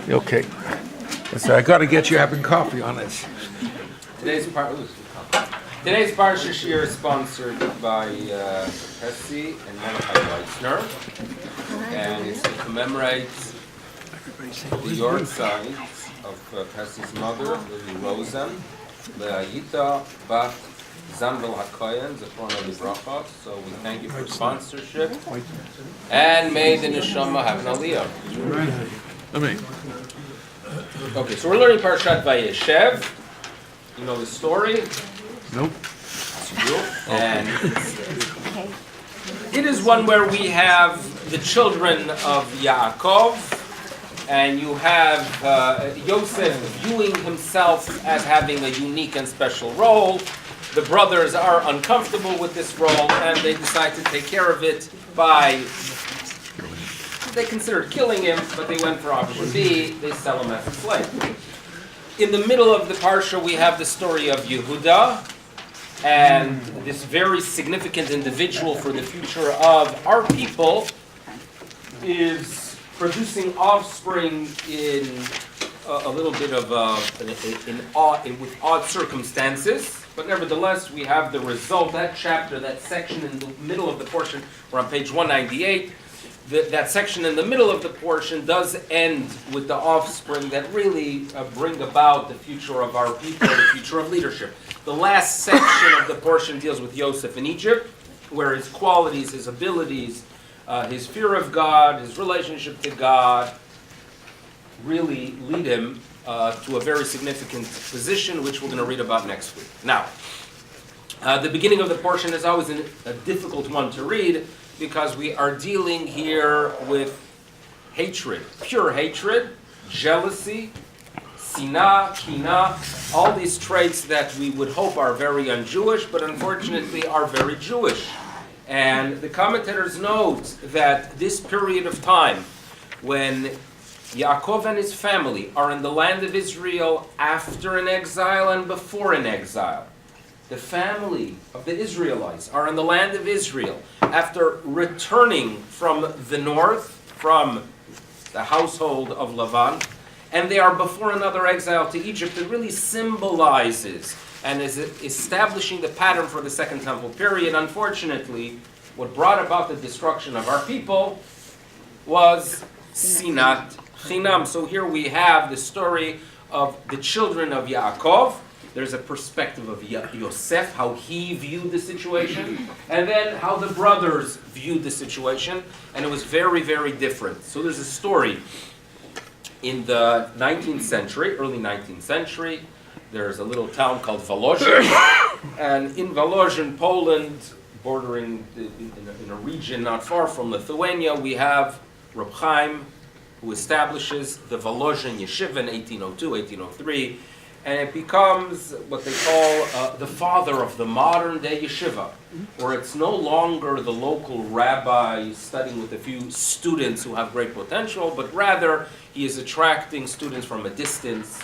Okay. So I got to get you having coffee on it. Today's Parsha Shir is sponsored by Hessi and Mordechai Weitzner, and it's to commemorate the York side of Hessi's mother, Lily Rosen, Le'ayita Bat Zambel HaKoyen, Zechron Libracha. So we thank you for sponsorship, and may the neshama have an aliyah. Okay, so we're learning Parshas Vayeishev. You know the story? Nope. And it is one where we have the children of Yaakov, and you have Yosef viewing himself as having a unique and special role. The brothers are uncomfortable with this role, and they decide to take care of it by, they considered killing him, but they went for option B, they sell him as a slave. In the middle of the Parsha, we have the story of Yehuda, and this very significant individual for the future of our people is producing offspring in a little bit of with odd circumstances. But nevertheless, we have the result, that chapter, that section in the middle of the portion. We're on page 198. That section in the middle of the portion does end with the offspring that really bring about the future of our people, the future of leadership. The last section of the portion deals with Yosef in Egypt, where his qualities, his abilities, his fear of God, his relationship to God, really lead him to a very significant position, which we're going to read about next week. Now, the beginning of the portion is always a difficult one to read, because we are dealing here with hatred, pure hatred, jealousy, sinah, kina, all these traits that we would hope are very un-Jewish, but unfortunately are very Jewish. And the commentators note that this period of time, when Yaakov and his family are in the land of Israel after an exile and before an exile, the family of the Israelites are in the land of Israel after returning from the north, from the household of Lavan, and they are before another exile to Egypt. It really symbolizes and is establishing the pattern for the Second Temple period. Unfortunately, what brought about the destruction of our people was sinat chinam. So here we have the story of the children of Yaakov. There's a perspective of Yosef, how he viewed the situation, and then how the brothers viewed the situation, and it was very, very different. So there's a story in the 19th century, early 19th century. There's a little town called Volozhin, and in Volozhin, Poland, bordering in a region not far from Lithuania, we have Reb Chaim, who establishes the Volozhin Yeshiva in 1802, 1803, and it becomes what they call the father of the modern-day yeshiva, where it's no longer the local rabbi studying with a few students who have great potential, but rather he is attracting students from a distance,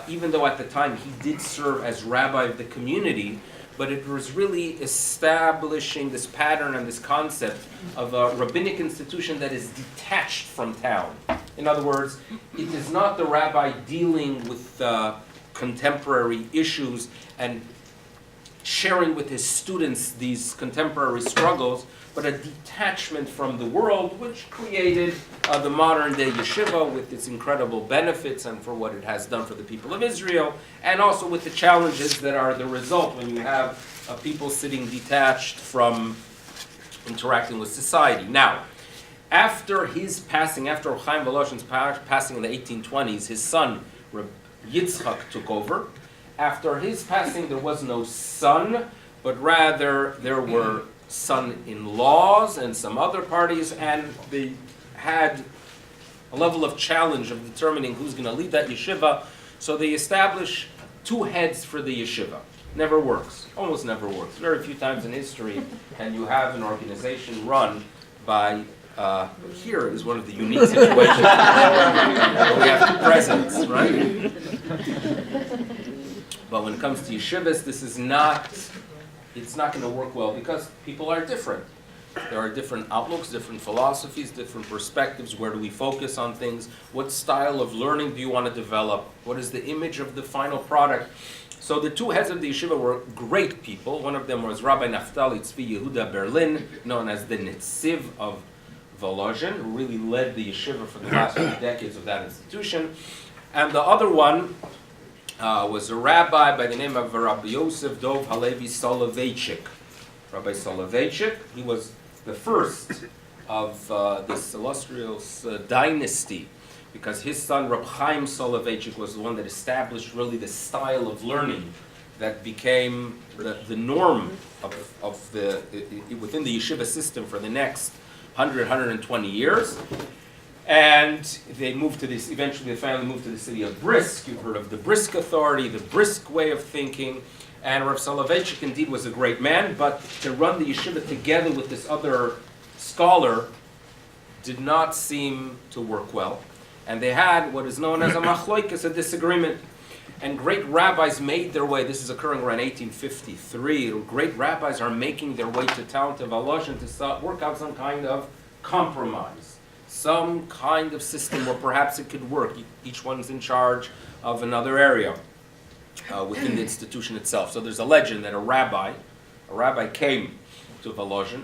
even though at the time he did serve as rabbi of the community, but it was really establishing this pattern and this concept of a rabbinic institution that is detached from town. In other words, it is not the rabbi dealing with contemporary issues and sharing with his students these contemporary struggles, but a detachment from the world, which created the modern-day yeshiva with its incredible benefits and for what it has done for the people of Israel, and also with the challenges that are the result when you have people sitting detached from interacting with society. Now, after his passing, after Chaim Volozhin's passing in the 1820s, his son, Yitzchak, took over. After his passing, there was no son, but rather there were son-in-laws and some other parties, and they had a level of challenge of determining who's going to lead that yeshiva. So they establish two heads for the yeshiva. Never works. Almost never works. Very few times in history can you have an organization run by here is one of the unique situations where we have two presidents, right? But when it comes to yeshivas, this is not, it's not going to work well because people are different. There are different outlooks, different philosophies, different perspectives. Where do we focus on things? What style of learning do you want to develop? What is the image of the final product? So the two heads of the yeshiva were great people. One of them was Rabbi Naftali Tzvi Yehuda Berlin, known as the Netziv of Volozhin, who really led the yeshiva for the last few decades of that institution. And the other one was a rabbi by the name of Rabbi Yosef Dov Halevi Soloveitchik. Rabbi Soloveitchik, he was the first of this illustrious dynasty, because his son Reb Chaim Soloveitchik was the one that established really the style of learning that became the norm of the within the yeshiva system for the next 120 years. And they moved to this, eventually the family moved to the city of Brisk. You've heard of the Brisk authority, the Brisk way of thinking. And Rav Soloveitchik indeed was a great man, but to run the yeshiva together with this other scholar did not seem to work well. And they had what is known as a machloikas, a disagreement. And great rabbis made their way, this is occurring around 1853, great rabbis are making their way to town, to Volozhin, to work out some kind of compromise, some kind of system where perhaps it could work. Each one's in charge of another area within the institution itself. So there's a legend that a rabbi came to Volozhin,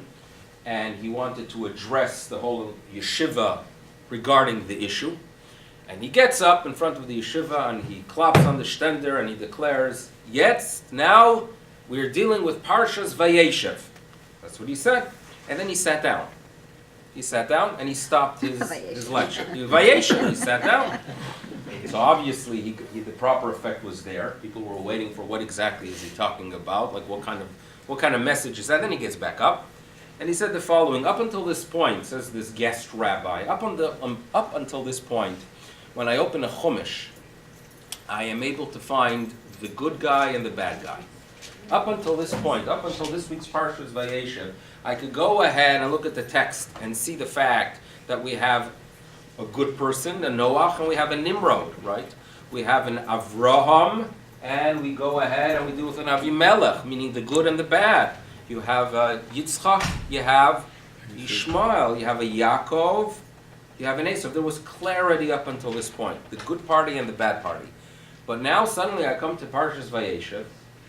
and he wanted to address the whole yeshiva regarding the issue. And he gets up in front of the yeshiva and he claps on the stender and he declares, "Yes, now we're dealing with Parshas Vayeishev." That's what he said. And then he sat down. He sat down and he stopped his lecture. Vayeishev, he sat down. So obviously the proper effect was there. People were waiting for what exactly is he talking about, like what kind of message is that. Then he gets back up and he said the following: up until this point, says this guest rabbi, up until this point, when I open a chumash, I am able to find the good guy and the bad guy. Up until this point, up until this week's Parshas Vayeishev, I could go ahead and look at the text and see the fact that we have a good person, a Noach, and we have a Nimrod, right? We have an Avraham, and we go ahead and we deal with an Avimelech, meaning the good and the bad. You have Yitzchak, you have Ishmael, you have a Yaakov, you have an Esav. There was clarity up until this point, the good party and the bad party. But now suddenly I come to Parshas Vayeishev,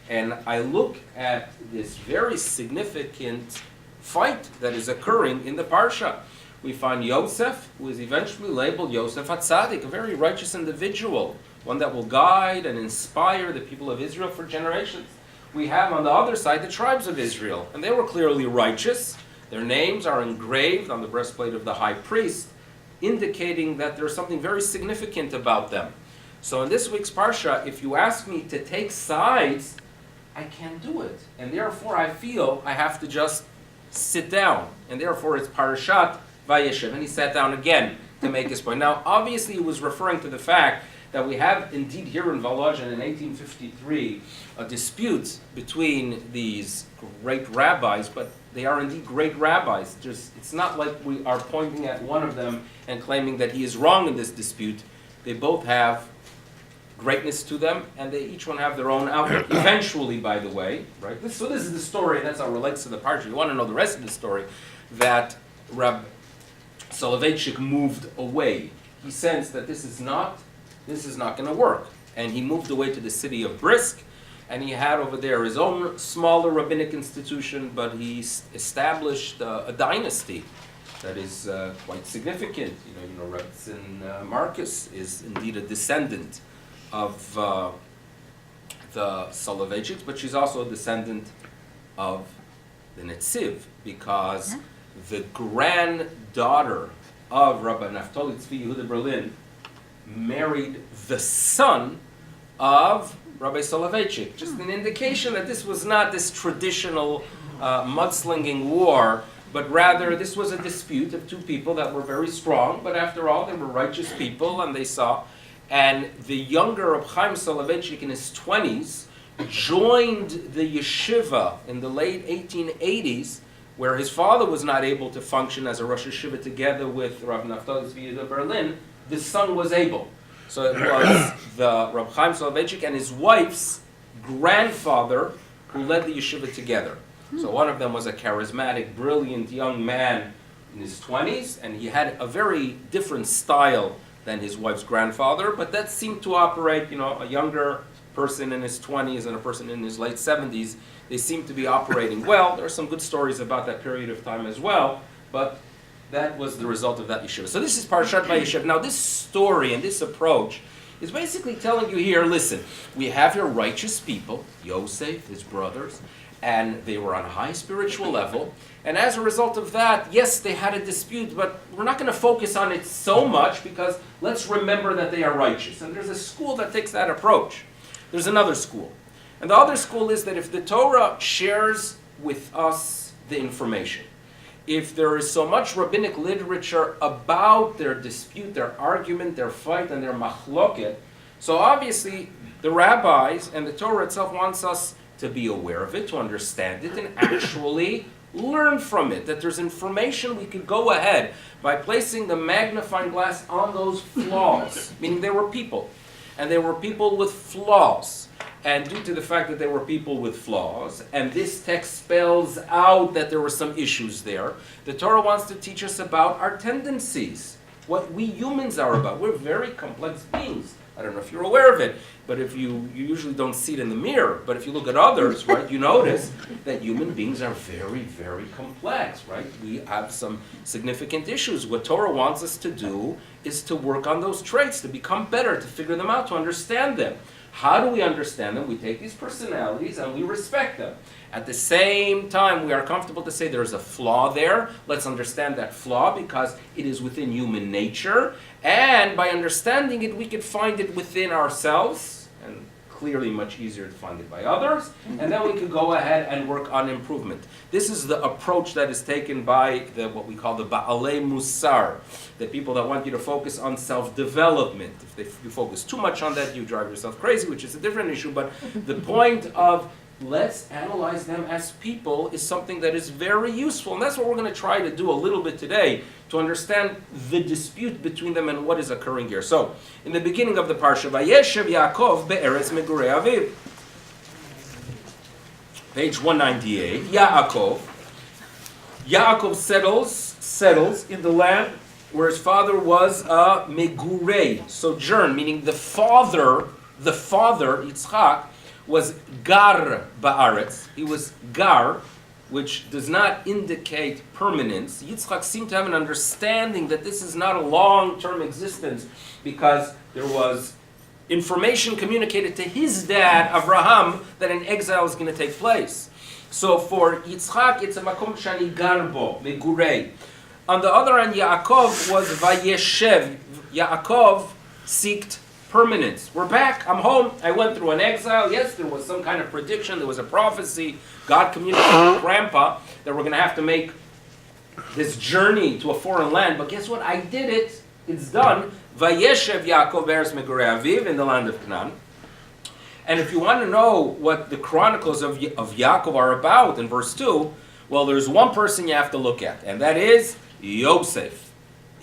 and I look at this very significant fight that is occurring in the Parsha. We find Yosef, who is eventually labeled Yosef HaTzadik, a very righteous individual, one that will guide and inspire the people of Israel for generations. We have on the other side the tribes of Israel, and they were clearly righteous. Their names are engraved on the breastplate of the high priest, indicating that there's something very significant about them. So in this week's Parsha, if you ask me to take sides, I can't do it. And therefore I feel I have to just sit down. And therefore it's Parashat Vayeishev. And he sat down again to make his point. Now obviously he was referring to the fact that we have indeed here in Volozhin in 1853 a dispute between these great rabbis, but they are indeed great rabbis. It's not like we are pointing at one of them and claiming that he is wrong in this dispute. They both have greatness to them, and they each one have their own outlook. Eventually, by the way, right? So this is the story, and that's how it relates to the Parsha. You want to know the rest of the story, that Rabbi Soloveitchik moved away. He sensed that this is not going to work, and he moved away to the city of Brisk, and he had over there his own smaller rabbinic institution, but he established a dynasty that is quite significant. You know, Rebbetzin Marcus is indeed a descendant of the Soloveitchiks, but she's also a descendant of the Netziv, because the granddaughter of Rabbi Naftali Tzvi Yehuda Berlin married the son of Rabbi Soloveitchik. Just an indication that this was not this traditional mudslinging war, but rather this was a dispute of two people that were very strong, but after all they were righteous people, and they saw. And the younger Reb Chaim Soloveitchik in his 20s joined the yeshiva in the late 1880s, where his father was not able to function as a Rosh Yeshiva together with Rabbi Naftali Tzvi Yehuda Berlin. The son was able. So it was the Reb Chaim Soloveitchik and his wife's grandfather who led the yeshiva together. So one of them was a charismatic, brilliant young man in his 20s, and he had a very different style than his wife's grandfather, but that seemed to operate, a younger person in his 20s and a person in his late 70s, they seemed to be operating well. There are some good stories about that period of time as well, but that was the result of that yeshiva. So this is Parashat Vayeishev. Now this story and this approach is basically telling you here, listen, we have here righteous people, Yosef, his brothers, and they were on a high spiritual level. And as a result of that, yes, they had a dispute, but we're not going to focus on it so much because let's remember that they are righteous. And there's a school that takes that approach. There's another school. And the other school is that if the Torah shares with us the information, if there is so much rabbinic literature about their dispute, their argument, their fight, and their machloket, so obviously the rabbis and the Torah itself wants us to be aware of it, to understand it, and actually learn from it, that there's information we could go ahead by placing the magnifying glass on those flaws, meaning they were people, and they were people with flaws. And due to the fact that they were people with flaws, and this text spells out that there were some issues there, the Torah wants to teach us about our tendencies, what we humans are about. We're very complex beings. I don't know if you're aware of it, but if you usually don't see it in the mirror, but if you look at others, right, you notice that human beings are very, very complex, right? We have some significant issues. What Torah wants us to do is to work on those traits, to become better, to figure them out, to understand them. How do we understand them? We take these personalities and we respect them. At the same time, we are comfortable to say there's a flaw there. Let's understand that flaw because it is within human nature. And by understanding it, we can find it within ourselves, and clearly much easier to find it by others. And then we can go ahead and work on improvement. This is the approach that is taken by what we call the Ba'alei Musar, the people that want you to focus on self-development. If you focus too much on that, you drive yourself crazy, which is a different issue. But the point of let's analyze them as people is something that is very useful. And that's what we're going to try to do a little bit today, to understand the dispute between them and what is occurring here. So, in the beginning of the Parsha, Vayeishev Yaakov be'eretz megurei aviv. Page 198, Yaakov settles in the land where his father was a megurei, sojourn, meaning the father, Yitzchak, was gar ba'aretz. He was gar, which does not indicate permanence. Yitzchak seemed to have an understanding that this is not a long-term existence because there was information communicated to his dad, Avraham, that an exile is going to take place. So for Yitzchak, it's a makom shani garbo, megurei. On the other hand, Yaakov was Vayeishev. Yaakov seeked permanence. We're back. I'm home. I went through an exile. Yes, there was some kind of prediction. There was a prophecy. God communicated to Grandpa that we're going to have to make this journey to a foreign land. But guess what? I did it. It's done. Vayeishev Yaakov be'eretz megurei aviv, in the land of Canaan. And if you want to know what the chronicles of Yaakov are about in verse 2, well, there's one person you have to look at, and that is Yosef.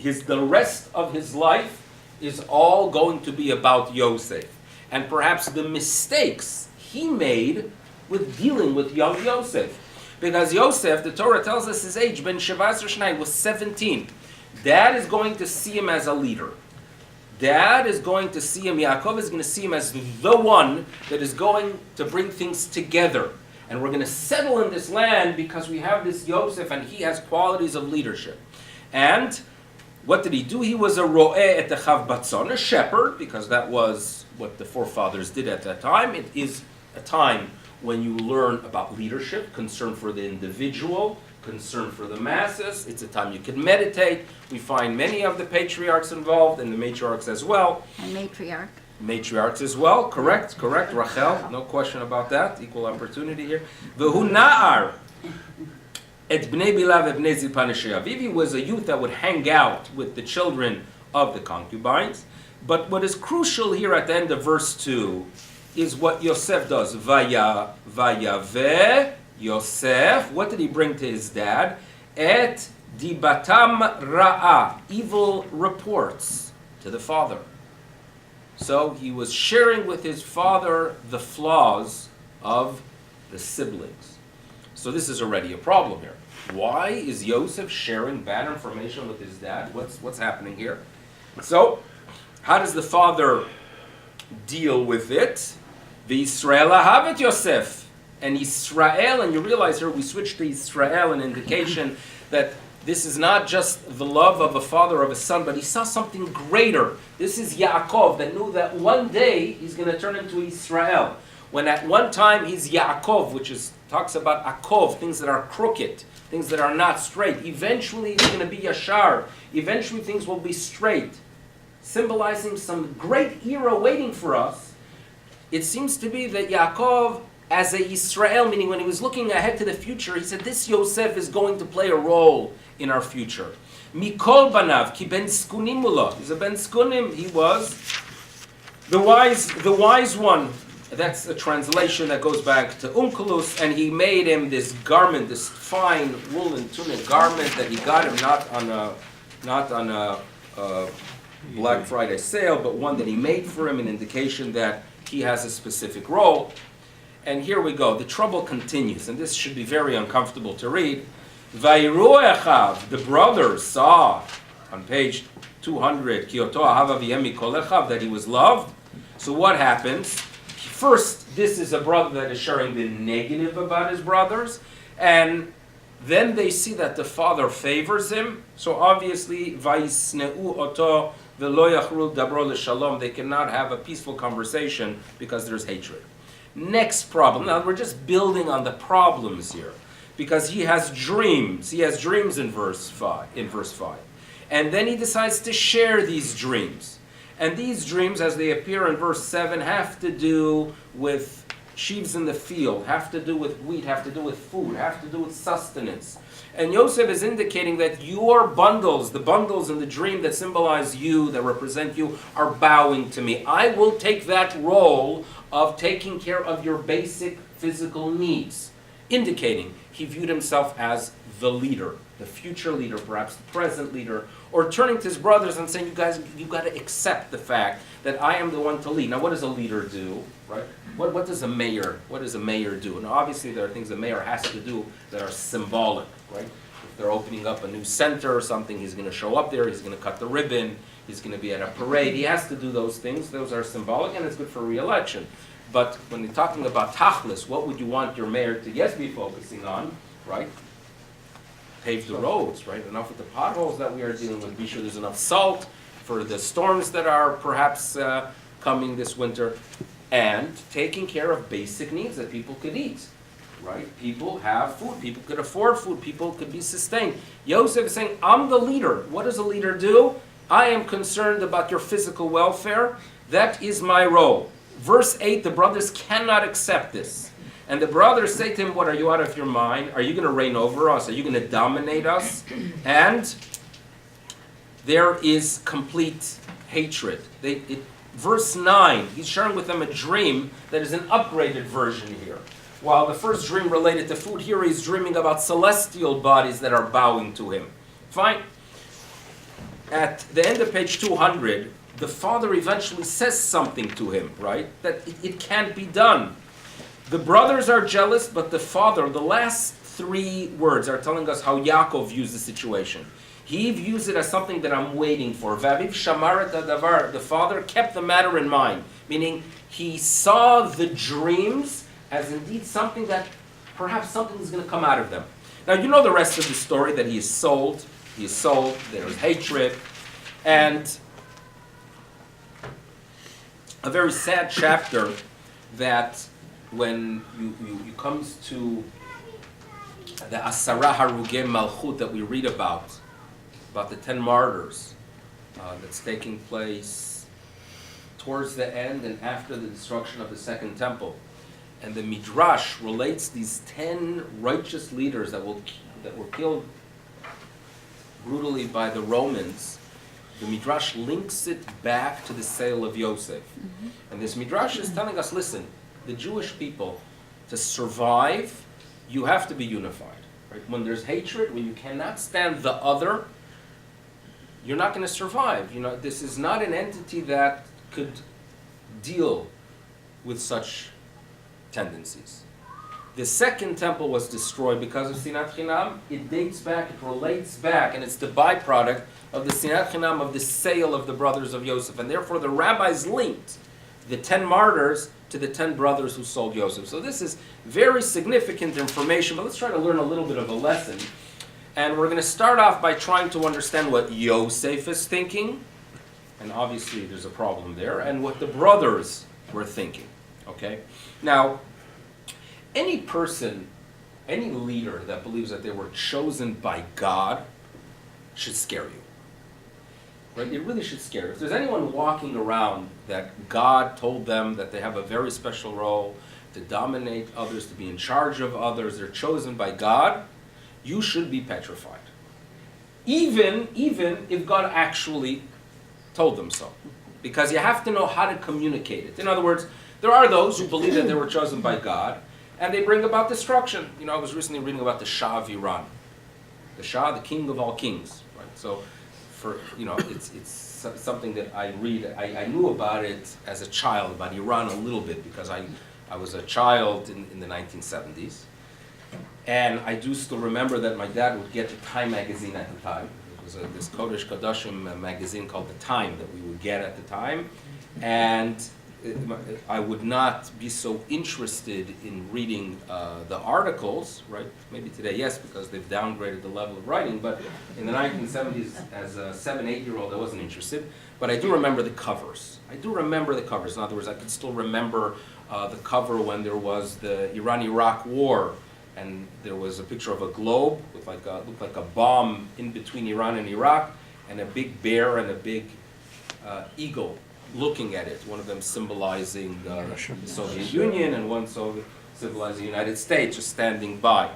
The rest of his life is all going to be about Yosef. And perhaps the mistakes he made with dealing with young Yosef. Because Yosef, the Torah tells us his age, Ben Shavas Shnai, was 17. Dad is going to see him as a leader. Dad is going to see him, Yaakov is going to see him as the one that is going to bring things together. And we're going to settle in this land because we have this Yosef and he has qualities of leadership. And what did he do? He was a ro'eh et echav batzon, a shepherd, because that was what the forefathers did at that time. It is a time when you learn about leadership, concern for the individual, concern for the masses. It's a time you can meditate. We find many of the patriarchs involved and the matriarchs as well. And matriarch. Matriarchs as well, correct, Rachel, no question about that, equal opportunity here. V'hu na'ar et bnei bilav bnei zilpan aviv. He was a youth that would hang out with the children of the concubines. But what is crucial here at the end of verse 2 is what Yosef does. Vayaveh Yosef, what did he bring to his dad? Et dibatam ra'ah, evil reports to the father. So he was sharing with his father the flaws of the siblings. So this is already a problem here. Why is Yosef sharing bad information with his dad? What's happening here? So, how does the father deal with it? The Israel ahavet Yosef. And Israel, and you realize here we switched to Israel, an indication that this is not just the love of a father of a son, but he saw something greater. This is Yaakov that knew that one day he's going to turn into Israel. When at one time he's Yaakov, which talks about Akov, things that are crooked, things that are not straight. Eventually it's going to be Yashar. Eventually things will be straight. Symbolizing some great era waiting for us. It seems to be that Yaakov, as a Israel, meaning when he was looking ahead to the future, he said, this Yosef is going to play a role in our future. Mikol banav, ki ben skunim mula. He's a ben skunim. He was the wise one. That's a translation that goes back to Onkelos, and he made him this garment, this fine woolen tunic garment that he got him not on a Black Friday sale, but one that he made for him, an indication that he has a specific role. And here we go. The trouble continues, and this should be very uncomfortable to read. Vayru echav, the brothers saw on page 200, ki oto ahava v'yem mikol echav, that he was loved. So what happens? First, this is a brother that is sharing the negative about his brothers, and then they see that the father favors him. So obviously, vayisneu oto v'lo yachru dabro l'shalom. They cannot have a peaceful conversation because there's hatred. Next problem. Now we're just building on the problems here, because he has dreams. He has dreams in verse 5. And then he decides to share these dreams. And these dreams, as they appear in verse 7, have to do with sheaves in the field, have to do with wheat, have to do with food, have to do with sustenance. And Yosef is indicating that your bundles, the bundles in the dream that symbolize you, that represent you, are bowing to me. I will take that role of taking care of your basic physical needs, indicating he viewed himself as the leader, the future leader, perhaps the present leader, or turning to his brothers and saying, you guys, you've got to accept the fact that I am the one to lead. Now, what does a leader do, right? What does a mayor do? And obviously there are things a mayor has to do that are symbolic, right? If they're opening up a new center or something, he's going to show up there, he's going to cut the ribbon, he's going to be at a parade. He has to do those things. Those are symbolic, and it's good for re-election. But when you're talking about tachlis, what would you want your mayor to, yes, be focusing on, right? Pave the roads, right? Enough with the potholes that we are dealing with. Be sure there's enough salt for the storms that are perhaps coming this winter. And taking care of basic needs that people could eat, right? People have food. People could afford food. People could be sustained. Yosef is saying, I'm the leader. What does a leader do? I am concerned about your physical welfare. That is my role. Verse 8, the brothers cannot accept this. And the brothers say to him, what, are you out of your mind? Are you going to reign over us? Are you going to dominate us? And there is complete hatred. Verse 9, he's sharing with them a dream that is an upgraded version here. While the first dream related to food, here he's dreaming about celestial bodies that are bowing to him. Fine. At the end of page 200, the father eventually says something to him, right? That it can't be done. The brothers are jealous, but the father, the last three words are telling us how Yaakov views the situation. He views it as something that I'm waiting for. Vaviv shamaret hadavar. The father kept the matter in mind, meaning he saw the dreams as indeed something that perhaps something is going to come out of them. Now you know the rest of the story, that he is sold. He is sold. There is hatred, and a very sad chapter that when you comes to the Asara Harugei Malchut that we read about the 10 martyrs that's taking place towards the end and after the destruction of the Second Temple. And the Midrash relates these 10 righteous leaders that were killed brutally by the Romans. The Midrash links it back to the sale of Yosef. Mm-hmm. And this Midrash is telling us, listen, the Jewish people, to survive, you have to be unified. Right? When there's hatred, when you cannot stand the other, you're not going to survive. You know, this is not an entity that could deal with such tendencies. The second temple was destroyed because of Sinat Chinam. It dates back, it relates back, and it's the byproduct of the Sinat Chinam, of the sale of the brothers of Yosef. And therefore the rabbis linked the 10 martyrs to the 10 brothers who sold Yosef. So this is very significant information, but let's try to learn a little bit of a lesson. And we're going to start off by trying to understand what Yosef is thinking, and obviously there's a problem there, and what the brothers were thinking. Okay? Now, any person, any leader that believes that they were chosen by God should scare you. Right? It really should scare you. If there's anyone walking around that God told them that they have a very special role to dominate others, to be in charge of others, they're chosen by God, you should be petrified. Even if God actually told them so. Because you have to know how to communicate it. In other words, there are those who believe that they were chosen by God, and they bring about destruction. You know, I was recently reading about the Shah of Iran. The Shah, the king of all kings. Right? So, it's something that I read. I knew about it as a child, about Iran a little bit, because I was a child in the 1970s. And I do still remember that my dad would get the Time magazine at the time. It was this Kodesh Kodashim magazine called The Time that we would get at the time. And I would not be so interested in reading the articles, right? Maybe today, yes, because they've downgraded the level of writing. But in the 1970s, as a 7-8-year-old, I wasn't interested. But I do remember the covers. In other words, I could still remember the cover when there was the Iran-Iraq war. And there was a picture of a globe with looked like a bomb in between Iran and Iraq, and a big bear and a big eagle looking at it. One of them symbolizing the Soviet Union, and one symbolizing the United States, just standing by.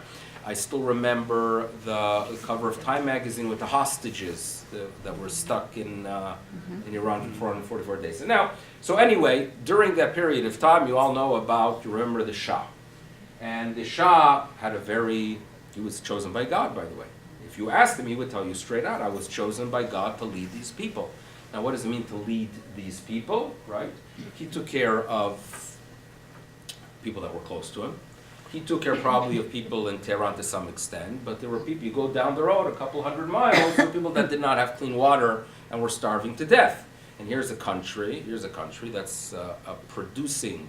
I still remember the cover of Time magazine with the hostages that were stuck in Iran for 444 days. So anyway, during that period of time, you all know about, you remember the Shah. And the Shah had he was chosen by God, by the way. If you asked him, he would tell you straight out, I was chosen by God to lead these people. Now, what does it mean to lead these people, right? He took care of people that were close to him. He took care probably of people in Tehran to some extent, but there were people, you go down the road a couple hundred miles, there were people that did not have clean water and were starving to death. And here's a country that's producing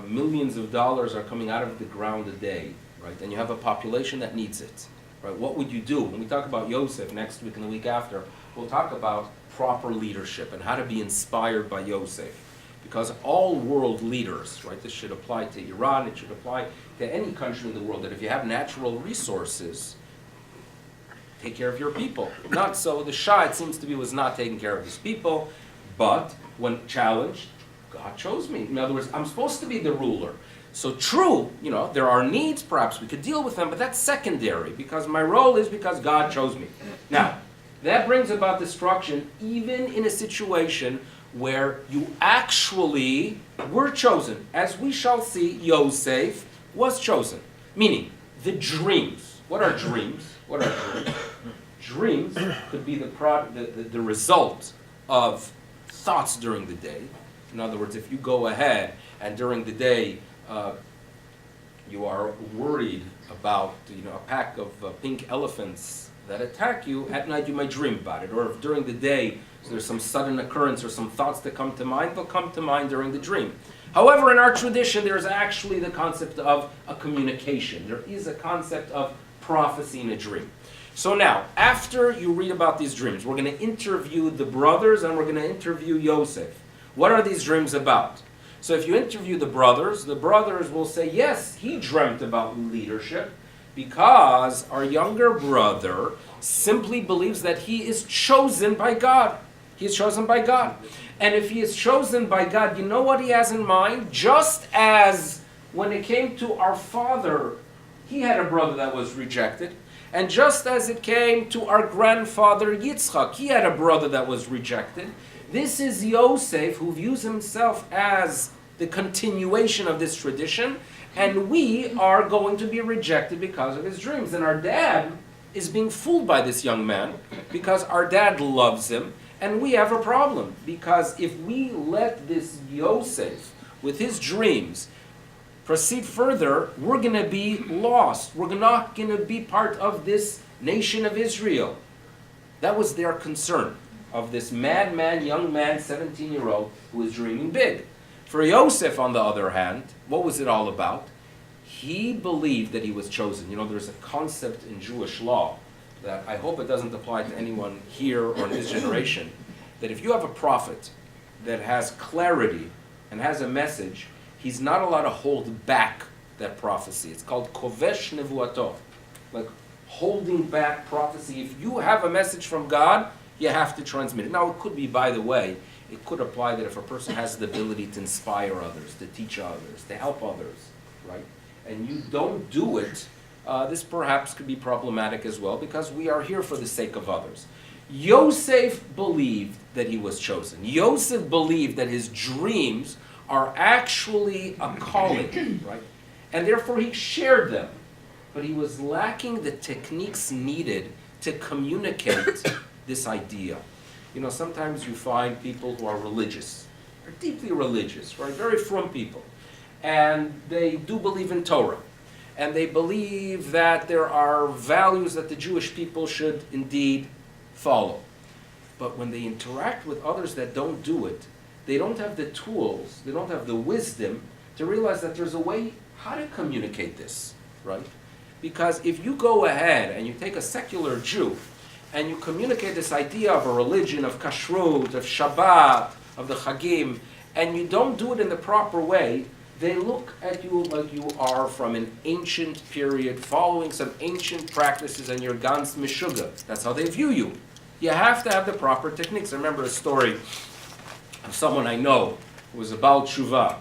millions of dollars are coming out of the ground a day, right? And you have a population that needs it, right? What would you do? When we talk about Yosef next week and the week after, we'll talk about proper leadership and how to be inspired by Yosef. Because all world leaders, right, this should apply to Iran, it should apply to any country in the world, that if you have natural resources, take care of your people. Not so. The Shah, it seems to be, was not taking care of his people, but when challenged, God chose me. In other words, I'm supposed to be the ruler. So true, there are needs, perhaps we could deal with them, but that's secondary, because my role is because God chose me. Now, that brings about destruction even in a situation where you actually were chosen. As we shall see, Yosef was chosen. Meaning, the dreams. What are dreams? Dreams could be the result of thoughts during the day. In other words, if you go ahead and during the day you are worried about a pack of pink elephants that attack you, at night you might dream about it. Or if during the day there's some sudden occurrence or some thoughts that come to mind, they'll come to mind during the dream. However, in our tradition, there's actually the concept of a communication. There is a concept of prophecy in a dream. So now, after you read about these dreams, we're going to interview the brothers and we're going to interview Yosef. What are these dreams about? So if you interview the brothers will say, yes, he dreamt about leadership because our younger brother simply believes that he is chosen by God. He is chosen by God. And if he is chosen by God, you know what he has in mind? Just as when it came to our father, he had a brother that was rejected. And just as it came to our grandfather Yitzchak, he had a brother that was rejected. This is Yosef, who views himself as the continuation of this tradition, and we are going to be rejected because of his dreams. And our dad is being fooled by this young man because our dad loves him, and we have a problem. Because if we let this Yosef, with his dreams, proceed further, we're going to be lost. We're not going to be part of this nation of Israel. That was their concern of this madman, young man, 17-year-old, who was dreaming big. For Yosef, on the other hand, what was it all about? He believed that he was chosen. You know, there's a concept in Jewish law that I hope it doesn't apply to anyone here or in this generation, that if you have a prophet that has clarity and has a message, he's not allowed to hold back that prophecy. It's called kovesh nevuato, like holding back prophecy. If you have a message from God, you have to transmit it. Now, it could be, by the way, it could apply that if a person has the ability to inspire others, to teach others, to help others, right? And you don't do it, this perhaps could be problematic as well, because we are here for the sake of others. Yosef believed that he was chosen. Yosef believed that his dreams are actually a calling, right? And therefore he shared them. But he was lacking the techniques needed to communicate this idea. You know, sometimes you find people who are religious, are deeply religious, right? Very frum people. And they do believe in Torah. And they believe that there are values that the Jewish people should indeed follow. But when they interact with others that don't do it, they don't have the tools, they don't have the wisdom to realize that there's a way how to communicate this, right? Because if you go ahead and you take a secular Jew and you communicate this idea of a religion, of kashrut, of Shabbat, of the Chagim, and you don't do it in the proper way, they look at you like you are from an ancient period, following some ancient practices, and you're ganz meshuga. That's how they view you. You have to have the proper techniques. I remember a story of someone I know who was a Baal Tshuva,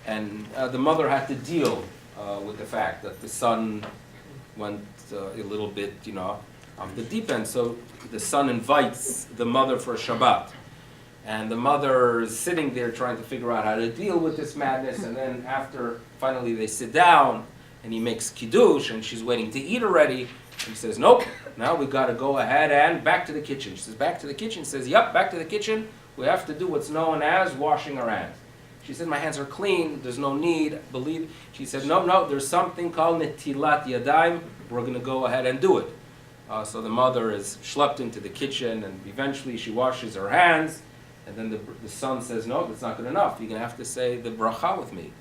and the mother had to deal with the fact that the son went a little bit, off the deep end. So the son invites the mother for Shabbat. And the mother is sitting there trying to figure out how to deal with this madness. And then after, finally they sit down, and he makes kiddush, and she's waiting to eat already. And he says, nope, now we got to go ahead and back to the kitchen. She says, back to the kitchen? He says, yep, back to the kitchen. We have to do what's known as washing our hands. She said, my hands are clean. There's no need. Believe. She said, no, there's something called netilat yadayim. We're going to go ahead and do it. So the mother is schlepped into the kitchen, and eventually she washes her hands. And then the son says, no, that's not good enough. You're going to have to say the bracha with me.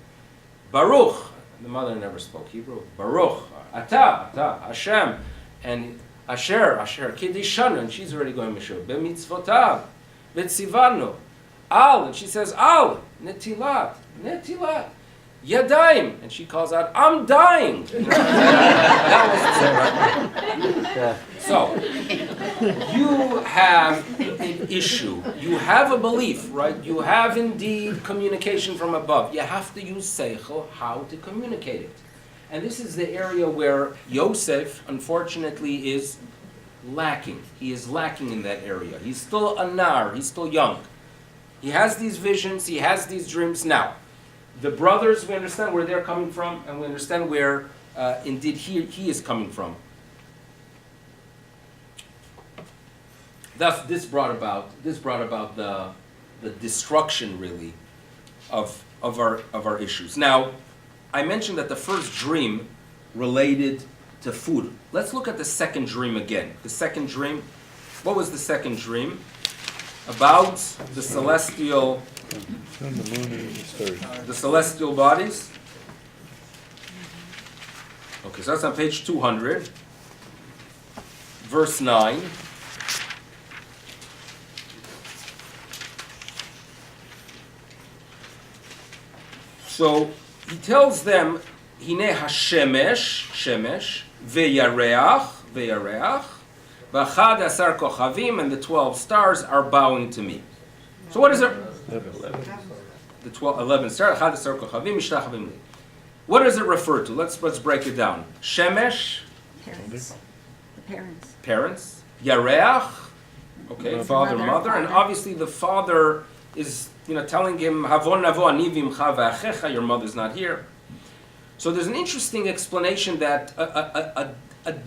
Baruch. The mother never spoke Hebrew. Baruch. Ata, Hashem. And Asher, Kiddishanu. And she's already going Mishur. B'mitzvotav. V'tzivanu. Al. And she says, Al. Netilat. Yadayim. And she calls out, I'm dying. That was it, right? So, you have an issue. You have a belief, right? You have indeed communication from above. You have to use seichel how to communicate it. And this is the area where Yosef, unfortunately, is lacking. He is lacking in that area. He's still a nar. He's still young. He has these visions. He has these dreams. Now, the brothers, we understand where they're coming from, and we understand where indeed he is coming from. Thus, this brought about the destruction, really, of our issues. Now, I mentioned that the first dream related to food. Let's look at the second dream again. The second dream, what was the second dream? About the celestial bodies. Okay, so that's on page 200, verse 9. So he tells them, Hine hashemesh, ve'yareach, v'achad asar kochavim, and the 12 stars are bowing to me. So what is it? 11 stars, achad asar kochavim, mishtachavim li. What does it refer to? Let's break it down. Shemesh. Parents. The parents. Parents. Yareach. Okay, father, mother, and obviously the father is telling him, Havon navo ani vimcha v'achecha, your mother's not here. So there's an interesting explanation that a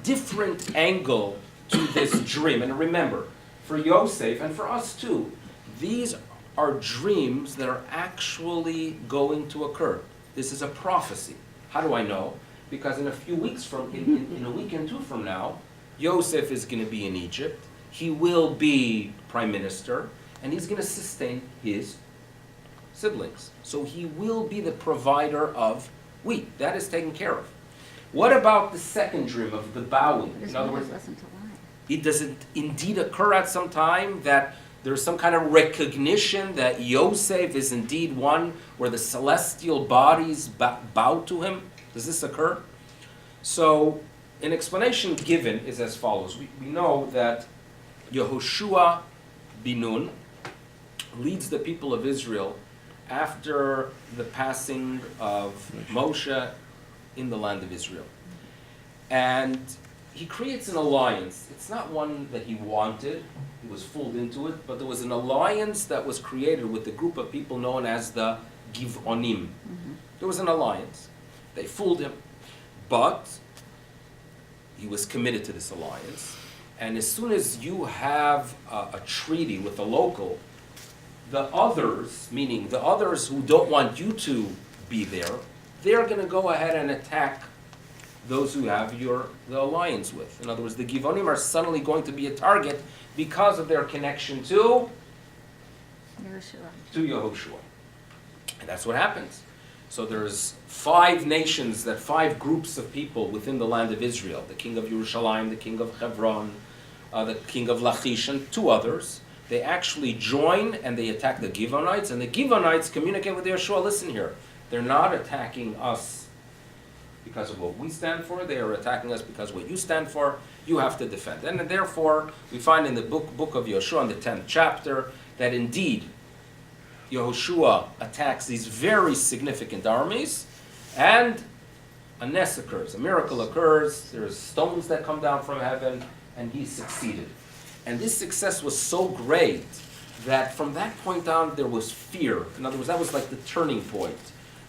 different angle to this dream. And remember, for Yosef, and for us too, these are dreams that are actually going to occur. This is a prophecy. How do I know? Because in a few weeks in a week and two from now, Yosef is going to be in Egypt. He will be prime minister, and he's going to sustain his siblings. So he will be the provider of wheat. That is taken care of. What about the second dream of the bowing? His In other mother words, wasn't alive. it doesn't indeed occur at some time that there's some kind of recognition that Yosef is indeed one where the celestial bodies bow to him? Does this occur? So, an explanation given is as follows. We know that Yehoshua bin Nun leads the people of Israel after the passing of Moshe in the land of Israel. And he creates an alliance. It's not one that he wanted, he was fooled into it, but there was an alliance that was created with the group of people known as the Givonim. There was an alliance. They fooled him, but he was committed to this alliance. And as soon as you have a treaty with the local, the others, meaning the others who don't want you to be there, they're going to go ahead and attack those who have the alliance with. In other words, the Givonim are suddenly going to be a target because of their connection to Yehoshua. And that's what happens. So there's 5 nations, that 5 groups of people within the land of Israel. The king of Yerushalayim, the king of Hebron, the king of Lachish, and 2 others. They actually join and they attack the Givonites. And the Givonites communicate with Yeshua, listen here, they're not attacking us because of what we stand for. They are attacking us because of what you stand for. You have to defend. And therefore, we find in the book of Yeshua, in the 10th chapter, that indeed Yehoshua attacks these very significant armies, and a ness occurs, a miracle occurs, there's stones that come down from heaven, and he succeeded. And this success was so great that from that point on there was fear. In other words, that was like the turning point,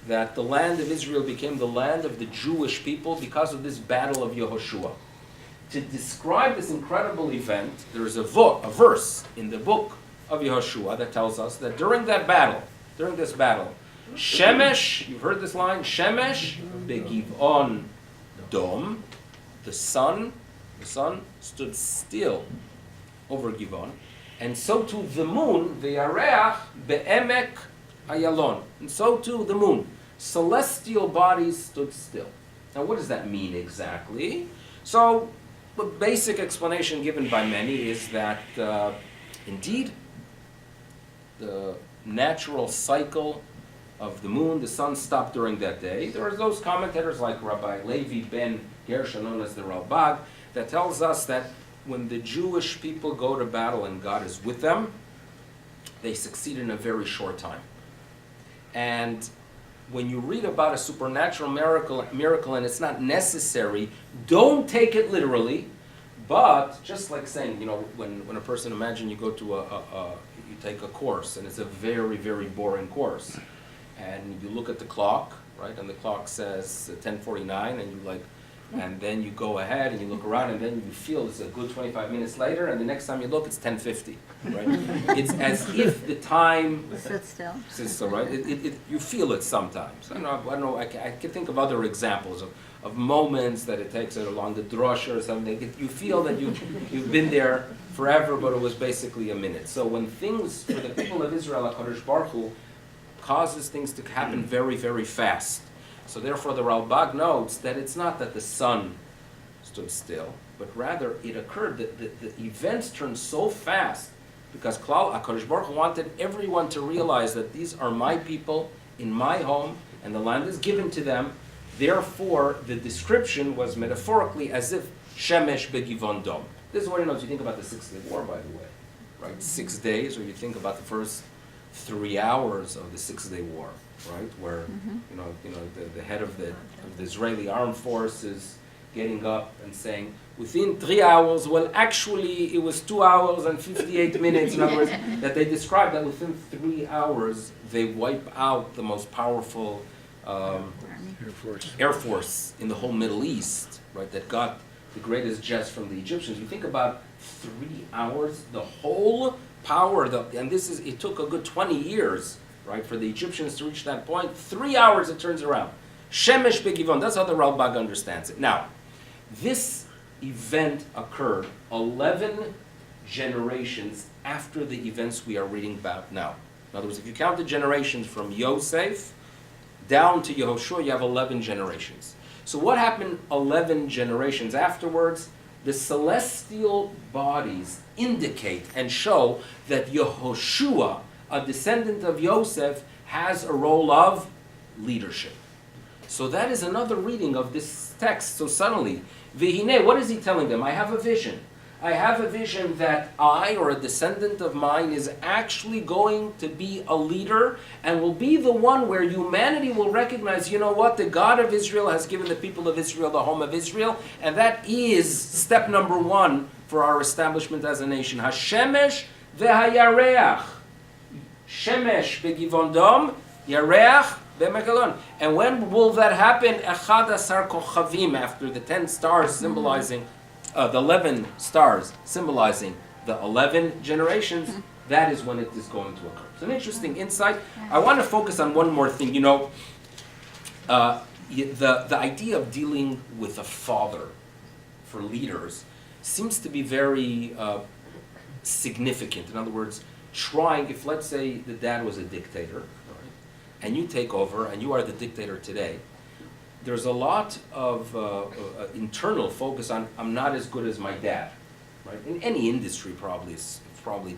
that the land of Israel became the land of the Jewish people because of this battle of Yehoshua. To describe this incredible event, there is a verse in the book of Yehoshua that tells us that during this battle, Shemesh, you've heard this line, Shemesh begivon dom, the sun stood still over Givon, and so too the moon, ve'yareach be'emek ayalon, and so too the moon. Celestial bodies stood still. Now what does that mean exactly? So the basic explanation given by many is that indeed the natural cycle of the moon, the sun stopped during that day. There are those commentators like Rabbi Levi ben Gershon, known as the Ralbag, that tells us that when the Jewish people go to battle and God is with them, they succeed in a very short time. And when you read about a supernatural miracle and it's not necessary, don't take it literally, but just like saying, when a person, imagine you go to you take a course and it's a very, very boring course. And you look at the clock, right, and the clock says 10:49, and then you go ahead and you look around and then you feel it's a good 25 minutes later, and the next time you look it's 10:50, right? It's as if the time Sits still, right? You feel it sometimes. I don't know. I can think of other examples of moments that it takes along the drosha or something. You feel that you've been there forever, but it was basically a minute. So when things, for the people of Israel, HaKadosh Baruch Hu causes things to happen very, very fast. So therefore the Ralbag notes that it's not that the sun stood still, but rather it occurred that the events turned so fast because HaKadosh Baruch Hu wanted everyone to realize that these are my people in my home and the land is given to them. Therefore, the description was metaphorically as if Shemesh begivon dom. This is what you think about the 6-day war, by the way, right? 6 days, or you think about the first 3 hours of the 6-day war, right? Where the head of the Israeli armed forces getting up and saying, within 3 hours, well, actually, it was 2 hours and 58 minutes. In other words, that they describe that within 3 hours, they wipe out the most powerful Air Force in the whole Middle East, right? That got the greatest jets from the Egyptians. You think about 3 hours, the whole power, and it took a good 20 years right? For the Egyptians to reach that point, 3 hours it turns around. Shemesh begivon, that's how the Ralbag understands it. Now, this event occurred 11 generations after the events we are reading about now. In other words, if you count the generations from Yosef down to Yehoshua, you have 11 generations. So what happened 11 generations afterwards? The celestial bodies indicate and show that Yehoshua, a descendant of Yosef, has a role of leadership. So that is another reading of this text. So suddenly, Vihine, what is he telling them? I have a vision. I have a vision that I, or a descendant of mine, is actually going to be a leader and will be the one where humanity will recognize, you know what, the God of Israel has given the people of Israel the home of Israel, and that is step number one for our establishment as a nation. Hashemesh vehayareach. Shemesh begivon dom, yareach bemekalon. And when will that happen? Echad asar kochavim, after the 10 stars symbolizing the 11 stars symbolizing the 11 generations, that is when it is going to occur. It's an interesting insight. I want to focus on one more thing. You know, the idea of dealing with a father for leaders seems to be very significant. In other words, trying, if let's say the dad was a dictator, right, and you take over and you are the dictator today, there's a lot of internal focus on, I'm not as good as my dad, right? In any industry probably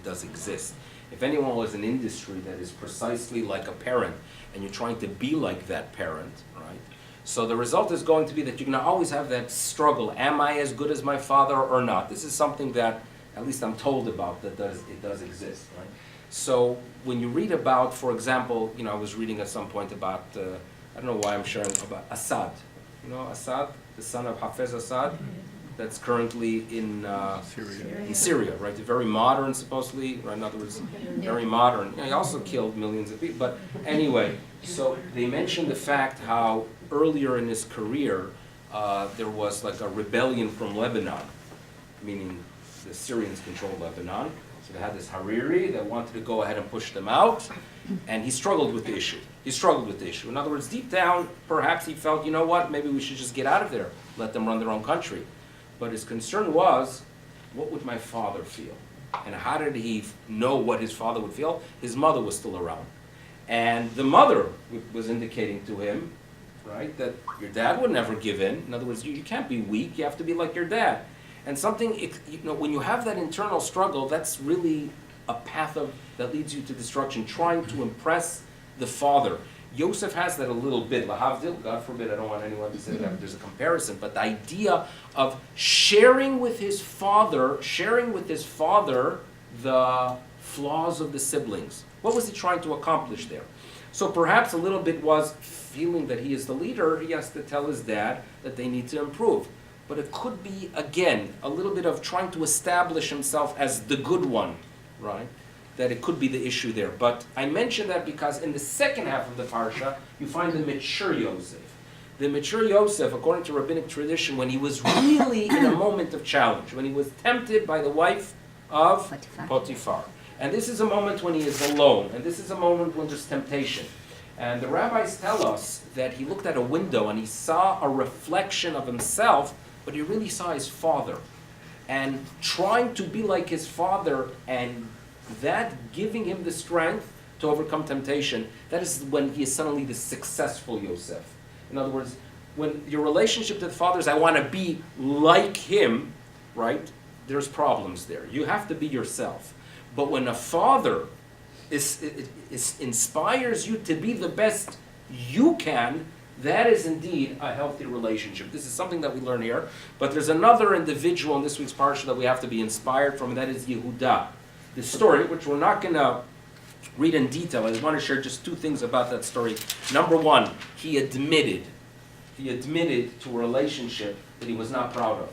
does exist. If anyone was an industry that is precisely like a parent and you're trying to be like that parent, right? So the result is going to be that you're going to always have that struggle. Am I as good as my father or not? This is something that, at least I'm told about, that it does exist, right? So when you read about, for example, you know, I was reading at some point about, I don't know why I'm sharing about Assad. You know Assad, the son of Hafez Assad, that's currently in Syria, right? Very modern, supposedly, right? In other words, very modern. You know, he also killed millions of people. But anyway, so they mentioned the fact how earlier in his career there was like a rebellion from Lebanon, meaning the Syrians controlled Lebanon. So they had this Hariri that wanted to go ahead and push them out, and he struggled with the issue. In other words, deep down, perhaps he felt, you know what, maybe we should just get out of there, let them run their own country. But his concern was, what would my father feel? And how did he know what his father would feel? His mother was still around. And the mother was indicating to him, right, that your dad would never give in. In other words, you can't be weak, you have to be like your dad. And something, you know, when you have that internal struggle, that's really a path that leads you to destruction, trying to impress the father. Yosef has that a little bit. Lahavdil, God forbid, I don't want anyone to say that there's a comparison, but the idea of sharing with his father the flaws of the siblings. What was he trying to accomplish there? So perhaps a little bit was feeling that he is the leader, he has to tell his dad that they need to improve. But it could be, again, a little bit of trying to establish himself as the good one, right? That it could be the issue there. But I mention that because in the second half of the parsha, you find the mature Yosef. The mature Yosef, according to rabbinic tradition, when he was really in a moment of challenge, when he was tempted by the wife of Potiphar. And this is a moment when he is alone, and this is a moment when there's temptation. And the rabbis tell us that he looked at a window and he saw a reflection of himself, but he really saw his father. And trying to be like his father, and that giving him the strength to overcome temptation, that is when he is suddenly the successful Yosef. In other words, when your relationship to the father is, I want to be like him, right? There's problems there. You have to be yourself. But when a father inspires you to be the best you can, that is indeed a healthy relationship. This is something that we learn here. But there's another individual in this week's parsha that we have to be inspired from, and that is Yehuda. The story, which we're not going to read in detail. I just want to share just two things about that story. Number one, he admitted to a relationship that he was not proud of.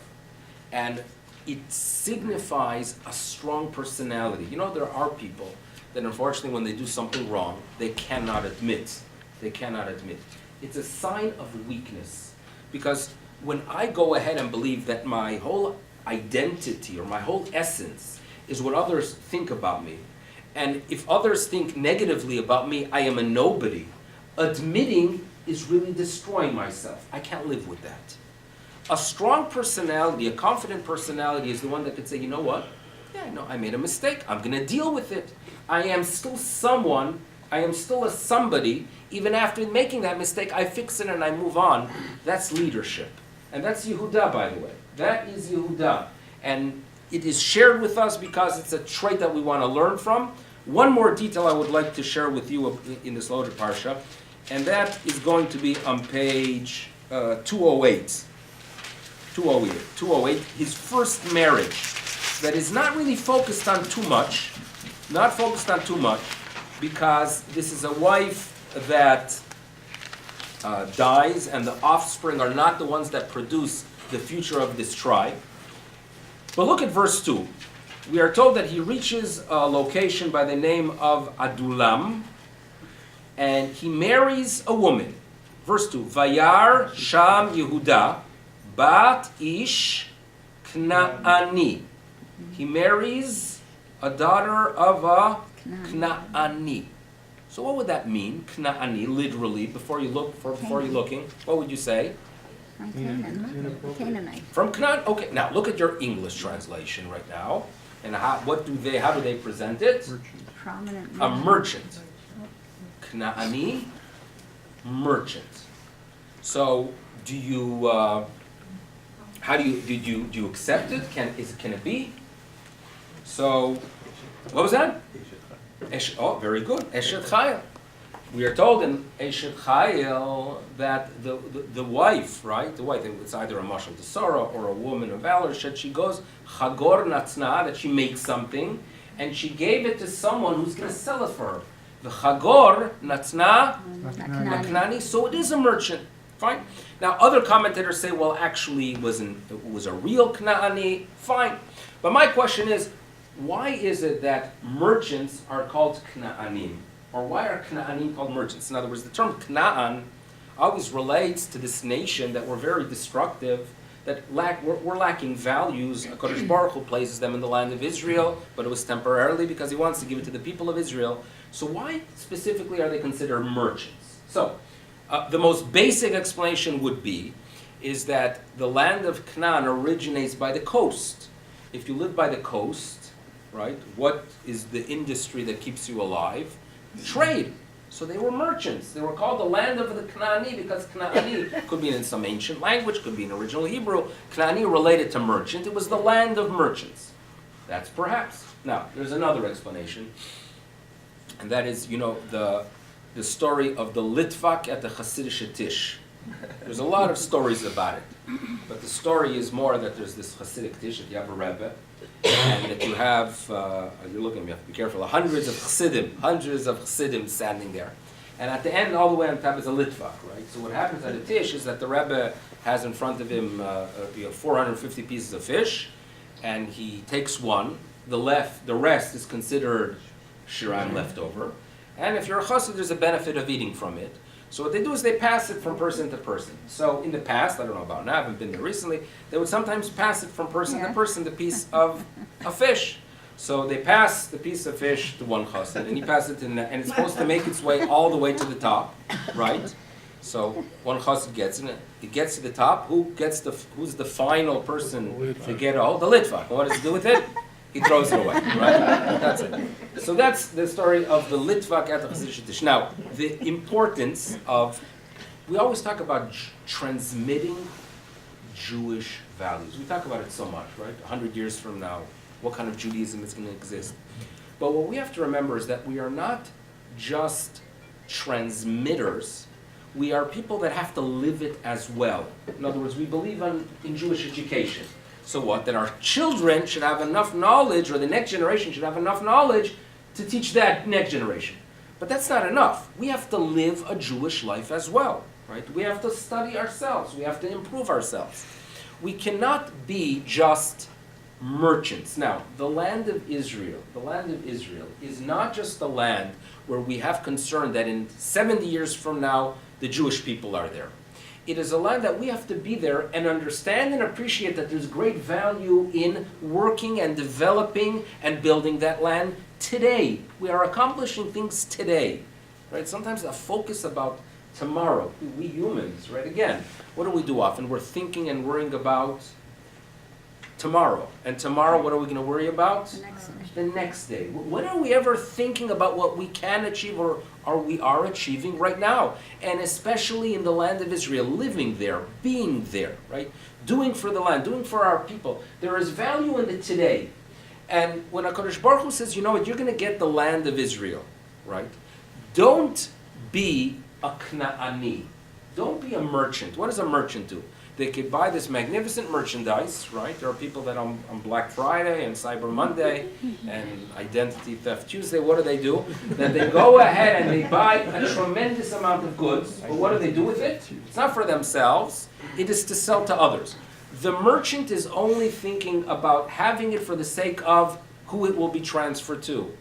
And it signifies a strong personality. You know, there are people that unfortunately when they do something wrong, they cannot admit. It's a sign of weakness. Because when I go ahead and believe that my whole identity or my whole essence is what others think about me, And if others think negatively about me, I am a nobody. Admitting is really destroying myself. I can't live with that. A strong personality, a confident personality is the one that could say, you know what? Yeah, no, I made a mistake. I'm going to deal with it. I am still someone. I am still a somebody. Even after making that mistake, I fix it and I move on. That's leadership. And that's Yehuda, by the way. That is Yehuda. And it is shared with us because it's a trait that we want to learn from. One more detail I would like to share with you in this Lodger Parsha, and that is going to be on page 208. 208, his first marriage, that is not really focused on too much, because this is a wife that dies, and the offspring are not the ones that produce the future of this tribe. But look at verse 2. We are told that he reaches a location by the name of Adulam, and he marries a woman. Verse 2, Vayar Sham Yehuda, Bat Ish Knaani. He marries a daughter of a Knaani. So what would that mean, Knaani, literally, before you're looking? What would you say? From Canaan, Canaanite. From Canaan? Okay, now look at your English translation right now. And how do they present it? Prominent A man. merchant. Knaani, merchant. So do you do you accept it? Can it be? So what was that? Oh, very good. Eshet Chayil. We are told in Eshet Chayil that the wife, right? The wife, it's either a mashal tesara or a woman of valor. That she goes chagor natzna, that she makes something, and she gave it to someone who's going to sell it for her. The chagor natzna naknani. So it is a merchant. Fine. Now other commentators say, well, actually it was a real Knaani. Fine. But my question is, why is it that merchants are called Knaanim? Or why are Knaanim called merchants? In other words, the term Knaan always relates to this nation that were very destructive, that were lacking values. HaKadosh Baruch Hu places them in the land of Israel, but it was temporarily because he wants to give it to the people of Israel. So why specifically are they considered merchants? So, the most basic explanation would be, is that the land of Canaan originates by the coast. If you live by the coast, right, what is the industry that keeps you alive? Trade. So they were merchants. They were called the land of the Knaani because Knaani could be in some ancient language, could be in original Hebrew. Knaani related to merchant. It was the land of merchants. That's perhaps. Now, there's another explanation, and that is, the story of the Litvak at the Hasidic Tish. There's a lot of stories about it, but the story is more that there's this Hasidic Tish that you have a Rebbe, and that you have, you're looking at me, you have to be careful, hundreds of Chassidim standing there. And at the end, all the way on top is a Litvak, right? So what happens at a Tish is that the Rebbe has in front of him 450 pieces of fish, and he takes one. The rest is considered shiraim leftover. And if you're a chassid, there's a benefit of eating from it. So what they do is they pass it from person to person. So in the past, I don't know about now, I haven't been there recently, they would sometimes pass it from person to person, the piece of a fish. So they pass the piece of fish to one chassid, and he passes it and it's supposed to make its way all the way to the top, right? So one chassid gets it, it gets to the top. Who's the final person to get all? The litvak. What does he do with it? He throws it away, right? That's it. So that's the story of the Litvak at the Hasidic Tish. Now, the importance of, we always talk about transmitting Jewish values. We talk about it so much, right? 100 years from now, what kind of Judaism is going to exist? But what we have to remember is that we are not just transmitters, we are people that have to live it as well. In other words, we believe in Jewish education. So what? That our children should have enough knowledge, or the next generation should have enough knowledge to teach that next generation. But that's not enough. We have to live a Jewish life as well, right? We have to study ourselves. We have to improve ourselves. We cannot be just merchants. Now, the land of Israel is not just the land where we have concern that in 70 years from now, the Jewish people are there. It is a land that we have to be there and understand and appreciate that there's great value in working and developing and building that land today. We are accomplishing things today, right? Sometimes a focus about tomorrow. We humans, right? Again, what do we do often? We're thinking and worrying about tomorrow. And tomorrow, what are we going to worry about? The next day. The next day. When are we ever thinking about what we can achieve or we are achieving right now? And especially in the land of Israel, living there, being there, right? Doing for the land, doing for our people. There is value in the today. And when HaKadosh Baruch Hu says, you know what, you're going to get the land of Israel, right? Don't be a Knaani. Don't be a merchant. What does a merchant do? They could buy this magnificent merchandise, right? There are people that on Black Friday and Cyber Monday and Identity Theft Tuesday, what do? That they go ahead and they buy a tremendous amount of goods, but what do they do with it? It's not for themselves, it is to sell to others. The merchant is only thinking about having it for the sake of who it will be transferred to.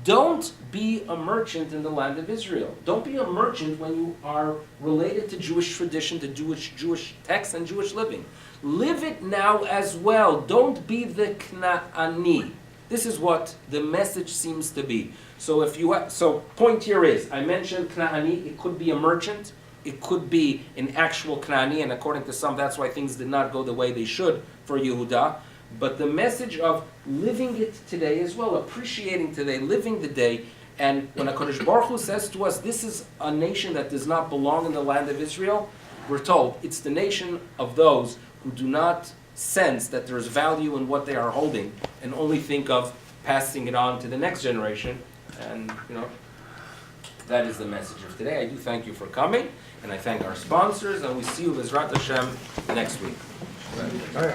Don't be a merchant in the land of Israel. Don't be a merchant when you are related to Jewish tradition, to Jewish texts and Jewish living. Live it now as well. Don't be the Knaani. This is what the message seems to be. So point here is, I mentioned Knaani, it could be a merchant, it could be an actual Knaani, and according to some, that's why things did not go the way they should for Yehuda. But the message of living it today as well, appreciating today, living the day. And when HaKadosh Baruch Hu says to us, this is a nation that does not belong in the land of Israel, we're told it's the nation of those who do not sense that there's value in what they are holding and only think of passing it on to the next generation. And, that is the message of today. I do thank you for coming, and I thank our sponsors, and we see you, Bezrat Hashem, next week. Oh, yeah.